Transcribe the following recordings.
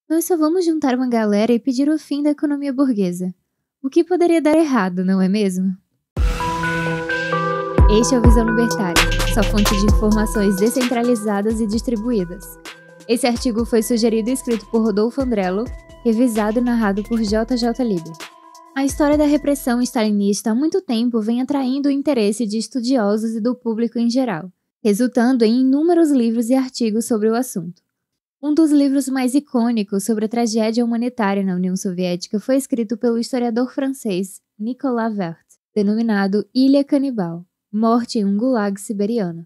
Nós só vamos juntar uma galera e pedir o fim da economia burguesa. O que poderia dar errado, não é mesmo? Este é o Visão Libertária, sua fonte de informações descentralizadas e distribuídas. Esse artigo foi sugerido e escrito por Rodolfo Andrello, revisado e narrado por JJ Liber. A história da repressão stalinista há muito tempo vem atraindo o interesse de estudiosos e do público em geral, resultando em inúmeros livros e artigos sobre o assunto. Um dos livros mais icônicos sobre a tragédia humanitária na União Soviética foi escrito pelo historiador francês Nicolas Vert, denominado Ilha Canibal, Morte em um Gulag Siberiano.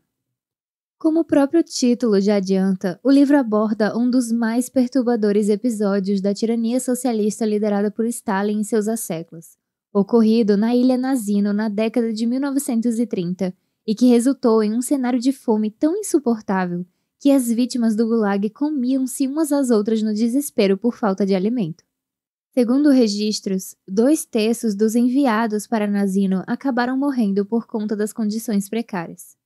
Como o próprio título já adianta, o livro aborda um dos mais perturbadores episódios da tirania socialista liderada por Stalin em seus asseclas, ocorrido na Ilha Nazino na década de 1930 e que resultou em um cenário de fome tão insuportável que as vítimas do Gulag comiam-se umas às outras no desespero por falta de alimento. Segundo registros, 2/3 dos enviados para Nazino acabaram morrendo por conta das condições precárias.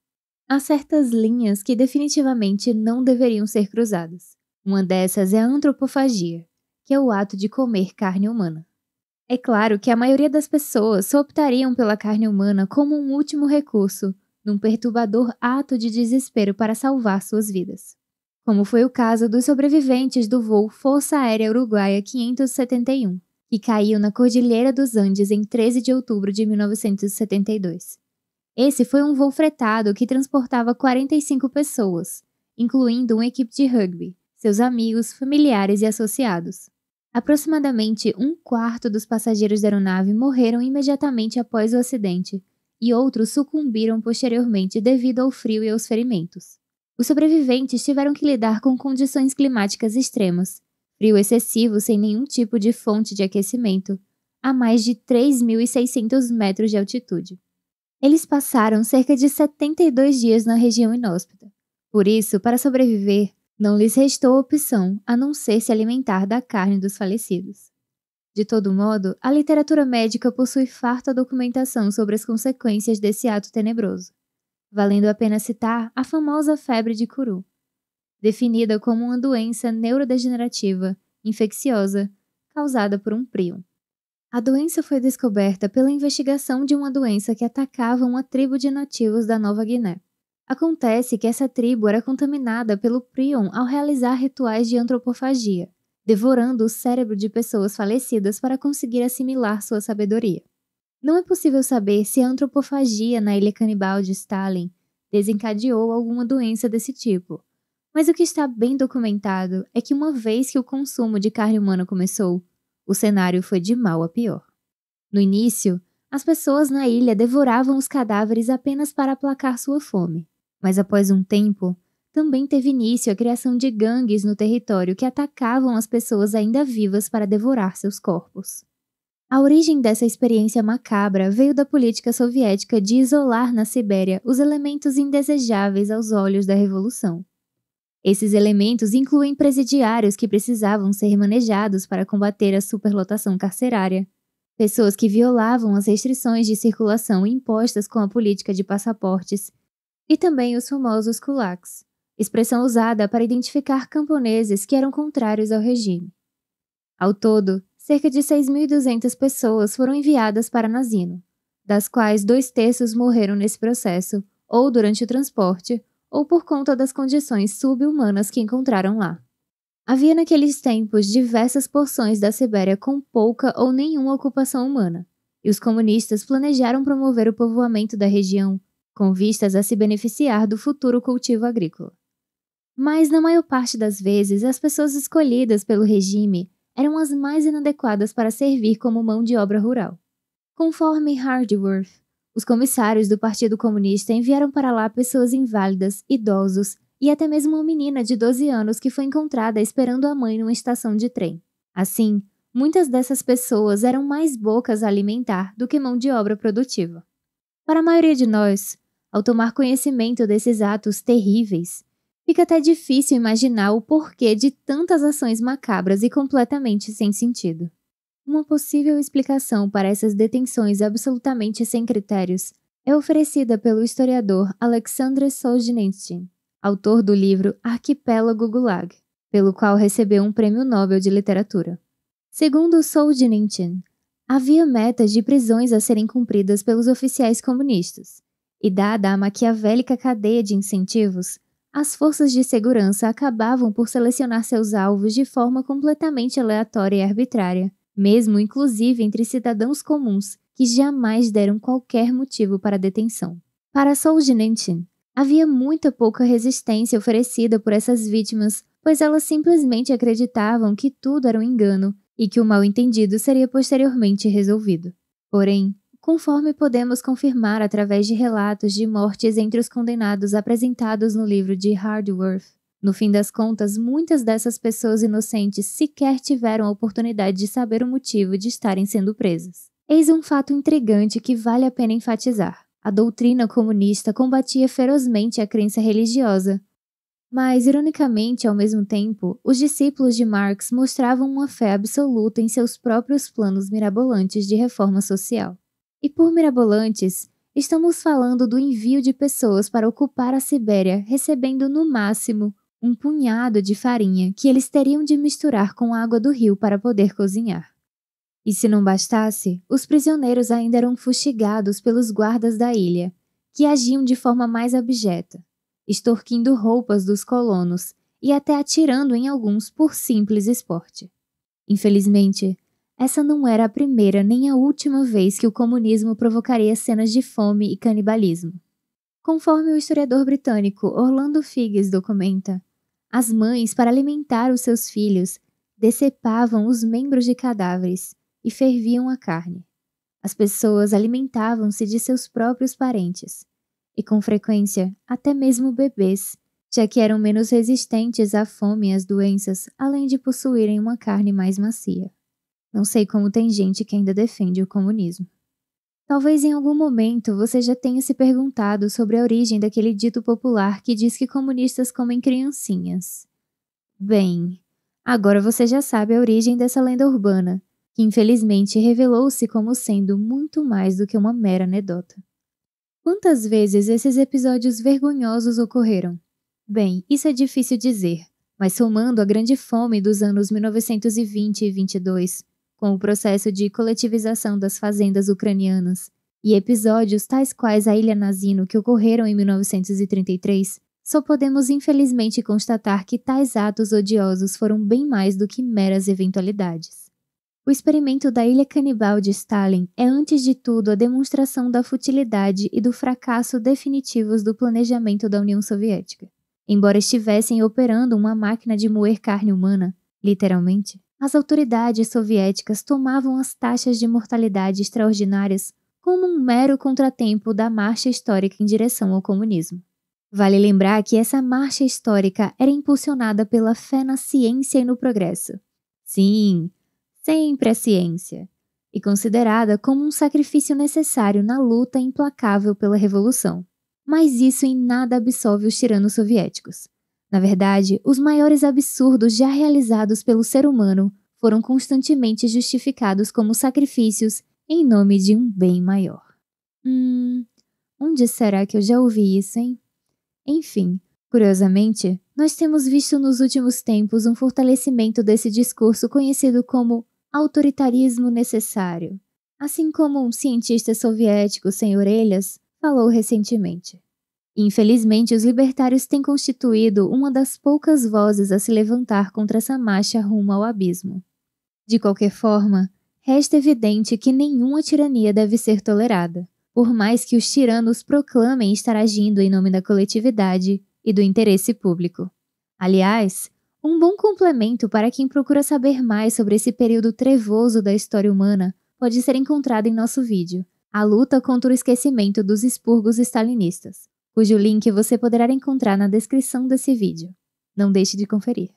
Há certas linhas que definitivamente não deveriam ser cruzadas. Uma dessas é a antropofagia, que é o ato de comer carne humana. É claro que a maioria das pessoas só optariam pela carne humana como um último recurso, num perturbador ato de desespero para salvar suas vidas. Como foi o caso dos sobreviventes do voo Força Aérea Uruguaia 571, que caiu na Cordilheira dos Andes em 13 de outubro de 1972. Esse foi um voo fretado que transportava 45 pessoas, incluindo uma equipe de rugby, seus amigos, familiares e associados. Aproximadamente 1/4 dos passageiros da aeronave morreram imediatamente após o acidente, e outros sucumbiram posteriormente devido ao frio e aos ferimentos. Os sobreviventes tiveram que lidar com condições climáticas extremas, frio excessivo sem nenhum tipo de fonte de aquecimento, a mais de 3.600 metros de altitude. Eles passaram cerca de 72 dias na região inóspita. Por isso, para sobreviver, não lhes restou opção a não ser se alimentar da carne dos falecidos. De todo modo, a literatura médica possui farta documentação sobre as consequências desse ato tenebroso, valendo a pena citar a famosa febre de Kuru, definida como uma doença neurodegenerativa, infecciosa, causada por um prion. A doença foi descoberta pela investigação de uma doença que atacava uma tribo de nativos da Nova Guiné. Acontece que essa tribo era contaminada pelo prion ao realizar rituais de antropofagia, devorando o cérebro de pessoas falecidas para conseguir assimilar sua sabedoria. Não é possível saber se a antropofagia na Ilha Canibal de Stalin desencadeou alguma doença desse tipo, mas o que está bem documentado é que uma vez que o consumo de carne humana começou, o cenário foi de mal a pior. No início, as pessoas na ilha devoravam os cadáveres apenas para aplacar sua fome, mas após um tempo, também teve início a criação de gangues no território que atacavam as pessoas ainda vivas para devorar seus corpos. A origem dessa experiência macabra veio da política soviética de isolar na Sibéria os elementos indesejáveis aos olhos da Revolução. Esses elementos incluem presidiários que precisavam ser manejados para combater a superlotação carcerária, pessoas que violavam as restrições de circulação impostas com a política de passaportes, e também os famosos kulaks, expressão usada para identificar camponeses que eram contrários ao regime. Ao todo, cerca de 6.200 pessoas foram enviadas para Nazino, das quais 2/3 morreram nesse processo, ou durante o transporte, ou por conta das condições sub-humanas que encontraram lá. Havia naqueles tempos diversas porções da Sibéria com pouca ou nenhuma ocupação humana, e os comunistas planejaram promover o povoamento da região, com vistas a se beneficiar do futuro cultivo agrícola. Mas, na maior parte das vezes, as pessoas escolhidas pelo regime eram as mais inadequadas para servir como mão de obra rural. Conforme Hardworth, os comissários do Partido Comunista enviaram para lá pessoas inválidas, idosos e até mesmo uma menina de 12 anos que foi encontrada esperando a mãe numa estação de trem. Assim, muitas dessas pessoas eram mais bocas a alimentar do que mão de obra produtiva. Para a maioria de nós, ao tomar conhecimento desses atos terríveis, fica até difícil imaginar o porquê de tantas ações macabras e completamente sem sentido. Uma possível explicação para essas detenções absolutamente sem critérios é oferecida pelo historiador Alexandre Solzhenitsyn, autor do livro Arquipélago Gulag, pelo qual recebeu um prêmio Nobel de Literatura. Segundo Solzhenitsyn, havia metas de prisões a serem cumpridas pelos oficiais comunistas, e dada a maquiavélica cadeia de incentivos, as forças de segurança acabavam por selecionar seus alvos de forma completamente aleatória e arbitrária, mesmo inclusive entre cidadãos comuns que jamais deram qualquer motivo para a detenção. Para Solzhenitsyn, havia muita pouca resistência oferecida por essas vítimas, pois elas simplesmente acreditavam que tudo era um engano e que o mal-entendido seria posteriormente resolvido. Porém, conforme podemos confirmar através de relatos de mortes entre os condenados apresentados no livro de Hardworth, no fim das contas, muitas dessas pessoas inocentes sequer tiveram a oportunidade de saber o motivo de estarem sendo presas. Eis um fato intrigante que vale a pena enfatizar. A doutrina comunista combatia ferozmente a crença religiosa, mas, ironicamente, ao mesmo tempo, os discípulos de Marx mostravam uma fé absoluta em seus próprios planos mirabolantes de reforma social. E por mirabolantes, estamos falando do envio de pessoas para ocupar a Sibéria, recebendo no máximo um punhado de farinha que eles teriam de misturar com a água do rio para poder cozinhar. E se não bastasse, os prisioneiros ainda eram fustigados pelos guardas da ilha, que agiam de forma mais abjeta, extorquindo roupas dos colonos e até atirando em alguns por simples esporte. Infelizmente, essa não era a primeira nem a última vez que o comunismo provocaria cenas de fome e canibalismo. Conforme o historiador britânico Orlando Figes documenta, as mães, para alimentar os seus filhos, decepavam os membros de cadáveres e ferviam a carne. As pessoas alimentavam-se de seus próprios parentes, e com frequência até mesmo bebês, já que eram menos resistentes à fome e às doenças, além de possuírem uma carne mais macia. Não sei como tem gente que ainda defende o comunismo. Talvez em algum momento você já tenha se perguntado sobre a origem daquele dito popular que diz que comunistas comem criancinhas. Bem, agora você já sabe a origem dessa lenda urbana, que infelizmente revelou-se como sendo muito mais do que uma mera anedota. Quantas vezes esses episódios vergonhosos ocorreram? Bem, isso é difícil dizer, mas somando a grande fome dos anos 1920 e 22, com o processo de coletivização das fazendas ucranianas, e episódios tais quais a Ilha Nazino que ocorreram em 1933, só podemos infelizmente constatar que tais atos odiosos foram bem mais do que meras eventualidades. O experimento da Ilha Canibal de Stalin é antes de tudo a demonstração da futilidade e do fracasso definitivos do planejamento da União Soviética. Embora estivessem operando uma máquina de moer carne humana, literalmente, as autoridades soviéticas tomavam as taxas de mortalidade extraordinárias como um mero contratempo da marcha histórica em direção ao comunismo. Vale lembrar que essa marcha histórica era impulsionada pela fé na ciência e no progresso. Sim, sempre a ciência, e considerada como um sacrifício necessário na luta implacável pela revolução. Mas isso em nada absolve os tiranos soviéticos. Na verdade, os maiores absurdos já realizados pelo ser humano foram constantemente justificados como sacrifícios em nome de um bem maior. Onde será que eu já ouvi isso, hein? Enfim, curiosamente, nós temos visto nos últimos tempos um fortalecimento desse discurso conhecido como autoritarismo necessário, assim como um cientista soviético sem orelhas falou recentemente. Infelizmente, os libertários têm constituído uma das poucas vozes a se levantar contra essa marcha rumo ao abismo. De qualquer forma, resta evidente que nenhuma tirania deve ser tolerada, por mais que os tiranos proclamem estar agindo em nome da coletividade e do interesse público. Aliás, um bom complemento para quem procura saber mais sobre esse período trevoso da história humana pode ser encontrado em nosso vídeo, A Luta contra o Esquecimento dos Expurgos Stalinistas, cujo link você poderá encontrar na descrição desse vídeo. Não deixe de conferir.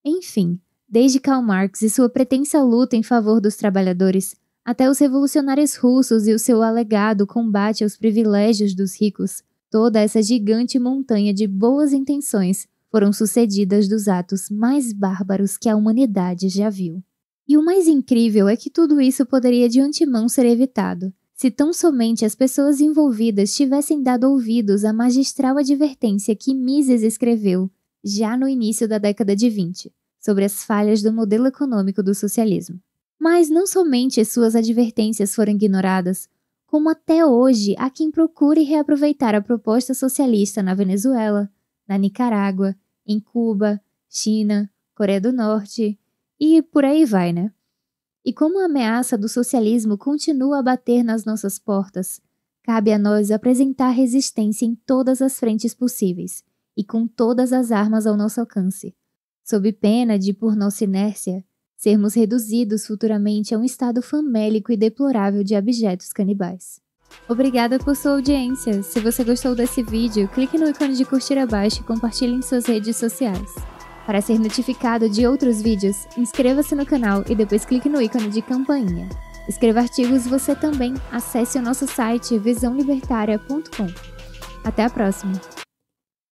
Enfim, desde Karl Marx e sua pretensa luta em favor dos trabalhadores, até os revolucionários russos e o seu alegado combate aos privilégios dos ricos, toda essa gigante montanha de boas intenções foram sucedidas dos atos mais bárbaros que a humanidade já viu. E o mais incrível é que tudo isso poderia de antemão ser evitado, se tão somente as pessoas envolvidas tivessem dado ouvidos à magistral advertência que Mises escreveu já no início da década de 20, sobre as falhas do modelo econômico do socialismo. Mas não somente suas advertências foram ignoradas, como até hoje há quem procure reaproveitar a proposta socialista na Venezuela, na Nicarágua, em Cuba, China, Coreia do Norte e por aí vai, né? E como a ameaça do socialismo continua a bater nas nossas portas, cabe a nós apresentar resistência em todas as frentes possíveis e com todas as armas ao nosso alcance, sob pena de, por nossa inércia, sermos reduzidos futuramente a um estado famélico e deplorável de abjetos canibais. Obrigada por sua audiência. Se você gostou desse vídeo, clique no ícone de curtir abaixo e compartilhe em suas redes sociais. Para ser notificado de outros vídeos, inscreva-se no canal e depois clique no ícone de campainha. Escreva artigos você também. Acesse o nosso site visãolibertaria.com. Até a próxima!